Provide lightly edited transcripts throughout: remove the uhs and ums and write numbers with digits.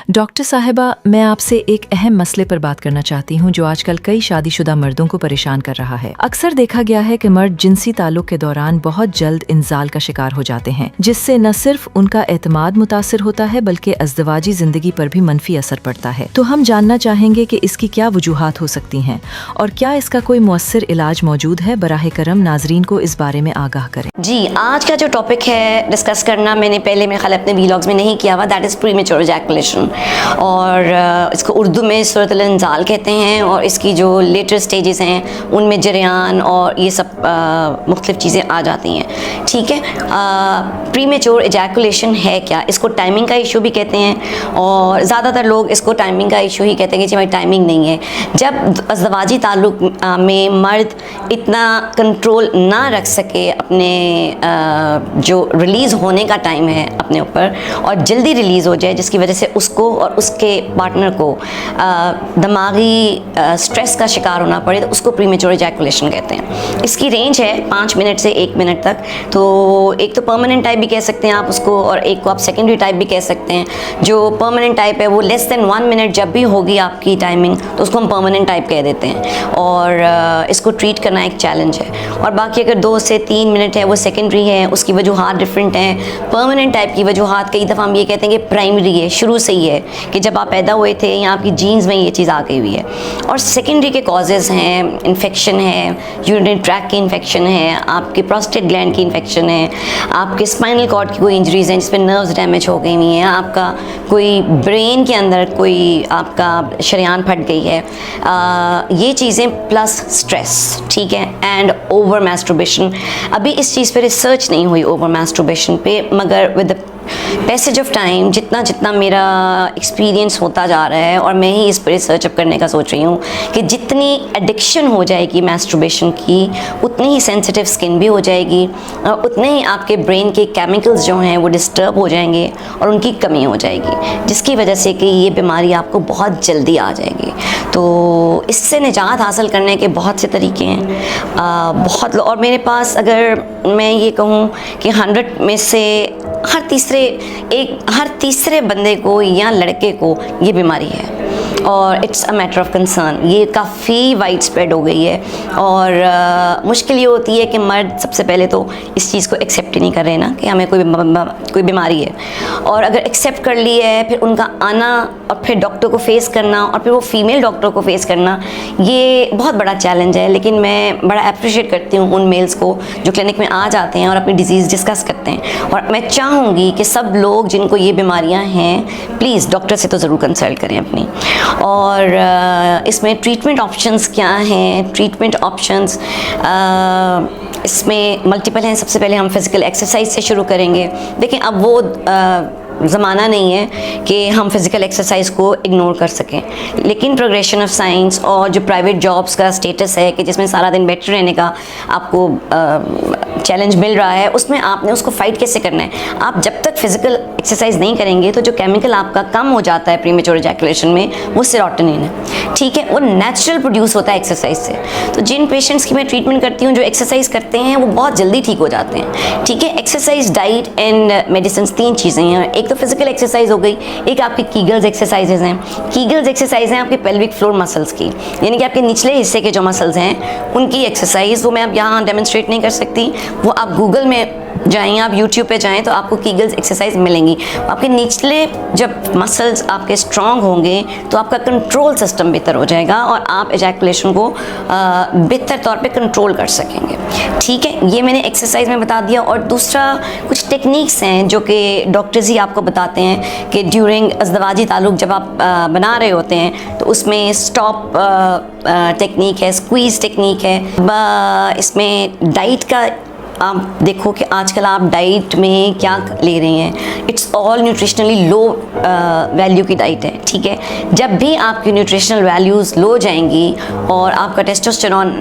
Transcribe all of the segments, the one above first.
Doctor साहिबा, मैं आपसे एक अहम मसले पर बात करना चाहती हूँ जो आजकल कई शादीशुदा मर्दों को परेशान कर रहा है। अक्सर देखा गया है कि मर्द जिनसी ताल्लुक के दौरान बहुत जल्द इंजाल का शिकार हो जाते हैं, जिससे न सिर्फ उनका एतमाद मुतासिर होता है बल्कि अज़दवाजी जिंदगी पर भी मनफी असर पड़ता है। तो हम जानना चाहेंगे कि इसकी क्या वजूहात हो सकती हैं और क्या इसका कोई मुअस्सिर इलाज मौजूद है। बराह करम नाजरीन को इस बारे में आगाह करें। जी, आज का जो टॉपिक है डिस्कस करना, मैंने पहले मेरे ख्याल अपने व्लॉग्स में नहीं किया हुआ, दैट इज़ प्रीमेच्योर इजैकुलेशन, और इसको उर्दू में सूरतुल इंजाल कहते हैं। और इसकी जो लेटर स्टेजेस हैं उनमें जरियान और ये सब मुख्तलिफ चीज़ें आ जाती हैं। ठीक है, प्रीमेच्योर इजैकुलेशन है क्या? इसको टाइमिंग का इशू भी कहते हैं, और ज़्यादातर लोग इसको टाइमिंग का इशू ही कहते हैं कि भाई टाइमिंग नहीं है। जब अज़दवाजी ताल्लुक में मर्द इतना कंट्रोल ना रख सके अपने जो रिलीज़ होने का टाइम है अपने ऊपर, और जल्दी रिलीज़ हो जाए, जिसकी वजह से उसको और उसके पार्टनर को दिमागी स्ट्रेस का शिकार होना पड़े, तो उसको प्रीमेच्योर इजैकुलेशन कहते हैं। इसकी रेंज है 5 मिनट से 1 मिनट तक। तो एक तो परमानेंट टाइप भी कह सकते हैं आप उसको, और एक को आप सेकेंडरी टाइप भी कह सकते हैं। जो परमानेंट टाइप है वो लेस देन 1 मिनट जब भी होगी आपकी टाइमिंग, तो उसको हम परमानेंट टाइप कह देते हैं, और इसको ट्रीट करना एक चैलेंज है। और बाकी अगर 2 से 3 मिनट है वो सेकेंडरी है, उसकी वजूहात डिफरेंट हैं। परमानेंट टाइप की वजूहात कई दफ़ा हम ये कहते हैं कि प्राइमरी है, शुरू से ही है कि जब आप पैदा हुए थे या आपकी जीन्स में ये चीज़ आ गई हुई है। और सेकेंडरी के कॉजेज़ हैं, इन्फेक्शन है, यूरिनरी ट्रैक्ट की इन्फेक्शन है, आपके प्रोस्टेट ग्लैंड की इन्फेक्शन है, आपके स्पाइनल कॉर्ड की कोई इंजरीज़ हैं जिसमें नर्व्स डैमेज हो गई हुई हैं, आपका कोई ब्रेन के अंदर कोई आपका शरेयान फट गई है, ये चीज़ें प्लस स्ट्रेस। ठीक है, एंड ओवर मैस्टरबेशन। अभी इस चीज़ पे रिसर्च नहीं हुई ओवर मैस्टरबेशन पे, मगर with the passage of time जितना जितना मेरा एक्सपीरियंस होता जा रहा है, और मैं ही इस पर रिसर्च अप करने का सोच रही हूँ कि जितनी एडिक्शन हो जाएगी मैस्टरबेशन की, उतनी ही सेंसिटिव स्किन भी हो जाएगी, और उतने ही आपके ब्रेन के केमिकल्स जो हैं वो डिस्टर्ब हो जाएंगे और उनकी कमी हो जाएगी, जिसकी वजह से कि ये बीमारी आपको बहुत जल्दी आ जाएगी। तो इससे निजात हासिल करने के बहुत से तरीके हैं, बहुत लोग। और मेरे पास अगर मैं ये कहूँ कि 100 में से हर तीसरे बंदे को या लड़के को ये बीमारी है, और it's a matter of concern. ये काफ़ी वाइड स्प्रेड हो गई है, और मुश्किल ये होती है कि मर्द सबसे पहले तो इस चीज़ को एक्सेप्ट ही नहीं कर रहे ना कि हमें कोई बीमारी है, और अगर एक्सेप्ट कर ली है फिर उनका आना और फिर डॉक्टर को फेस करना, और फिर वो फीमेल डॉक्टर को फेस करना, ये बहुत बड़ा चैलेंज है। लेकिन मैं बड़ा अप्रिशिएट करती हूँ उन मेल्स को जो क्लिनिक में आ जाते हैं और अपनी डिजीज़ डिस्कस करते हैं। और मैं चाहूँगी कि सब लोग जिनको ये बीमारियाँ हैं प्लीज़ डॉक्टर से तो ज़रूर कंसल्ट करें अपनी। और इसमें ट्रीटमेंट ऑप्शंस क्या हैं? ट्रीटमेंट ऑप्शंस इसमें मल्टीपल हैं। सबसे पहले हम फिज़िकल एक्सरसाइज से शुरू करेंगे। देखिए, अब वो ज़माना नहीं है कि हम फिज़िकल एक्सरसाइज को इग्नोर कर सकें, लेकिन प्रोग्रेशन ऑफ साइंस और जो प्राइवेट जॉब्स का स्टेटस है कि जिसमें सारा दिन बैठे रहने का आपको चैलेंज मिल रहा है, उसमें आपने उसको फाइट कैसे करना है। आप जब तक फिज़िकल एक्सरसाइज नहीं करेंगे तो जो केमिकल आपका कम हो जाता है प्रीमेच्योर इजैकुलेशन में, वो सेरोटोनिन है। ठीक है, वो नेचुरल प्रोड्यूस होता है एक्सरसाइज से। तो जिन पेशेंट्स की मैं ट्रीटमेंट करती हूँ जो एक्सरसाइज करते हैं वो बहुत जल्दी ठीक हो जाते हैं। ठीक है, एक्सरसाइज, डाइट एंड मेडिसिन, 3 चीज़ें हैं। एक तो फिजिकल एक्सरसाइज हो गई, एक आपकी कीगल्स एक्सरसाइजेज हैं। कीगल्स एक्सरसाइज हैं आपके पेल्विक फ्लोर मसल्स की, यानी कि आपके निचले हिस्से के जो मसल्स हैं उनकी एक्सरसाइज। वो मैं अब यहाँ डेमोन्स्ट्रेट नहीं कर सकती, वो आप गूगल में जाएँ, आप यूट्यूब पे जाएँ तो आपको कीगल्स एक्सरसाइज मिलेंगी। आपके निचले जब मसल्स आपके स्ट्रॉन्ग होंगे तो आपका कंट्रोल सिस्टम बेहतर हो जाएगा और आप इजैकुलेशन को बेहतर तौर पे कंट्रोल कर सकेंगे। ठीक है, ये मैंने एक्सरसाइज में बता दिया। और दूसरा कुछ टेक्निक्स हैं जो कि डॉक्टर्स ही आपको बताते हैं कि ड्यूरिंग अज़दवाजी ताल्लुक जब आप बना रहे होते हैं तो उसमें स्टॉप टेक्निक है, स्क्वीज़ टेक्निक है। इसमें डाइट का आप देखो कि आजकल आप डाइट में क्या ले रहे हैं, it's all nutritionally low value की डाइट है। ठीक है, जब भी आपकी न्यूट्रिशनल वैल्यूज़ लो जाएंगी और आपका टेस्टोस्टेरोन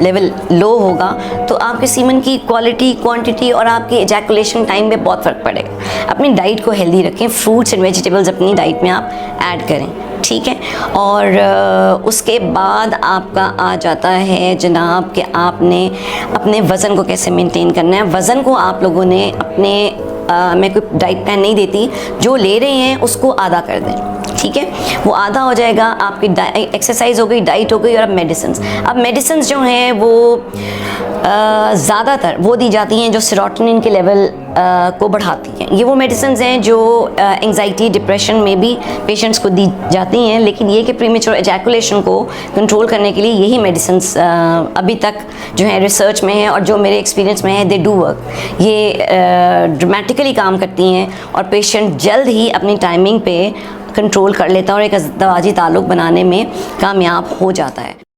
लेवल लो होगा तो आपके सीमन की क्वालिटी, क्वांटिटी और आपके इजैकुलेशन टाइम में बहुत फ़र्क पड़ेगा। अपनी डाइट को हेल्दी रखें, फ्रूट्स एंड वेजिटेबल्स अपनी डाइट में आप ऐड करें। ठीक है, और उसके बाद आपका आ जाता है जनाब कि आपने अपने वज़न को कैसे मेंटेन करना है। वज़न को आप लोगों ने अपने मैं कोई डाइट प्लान नहीं देती, जो ले रहे हैं उसको आधा कर दें, ठीक है, वो आधा हो जाएगा। आपकी एक्सरसाइज हो गई, डाइट हो गई, और अब मेडिसिन। अब मेडिसिन जो हैं वो ज़्यादातर वो दी जाती हैं जो सेरोटोनिन के लेवल को बढ़ाती हैं। ये वो मेडिसिन हैं जो एंजाइटी, डिप्रेशन में भी पेशेंट्स को दी जाती हैं, लेकिन ये कि प्रीमेच्योर एजैकुलेशन को कंट्रोल करने के लिए यही मेडिसिन अभी तक जो है रिसर्च में है, और जो मेरे एक्सपीरियंस में है दे डू वर्क। ये ड्रामेटिकली काम करती हैं और पेशेंट जल्द ही अपनी टाइमिंग पे कंट्रोल कर लेता है और एक अज़दवाजी ताल्लुक़ बनाने में कामयाब हो जाता है।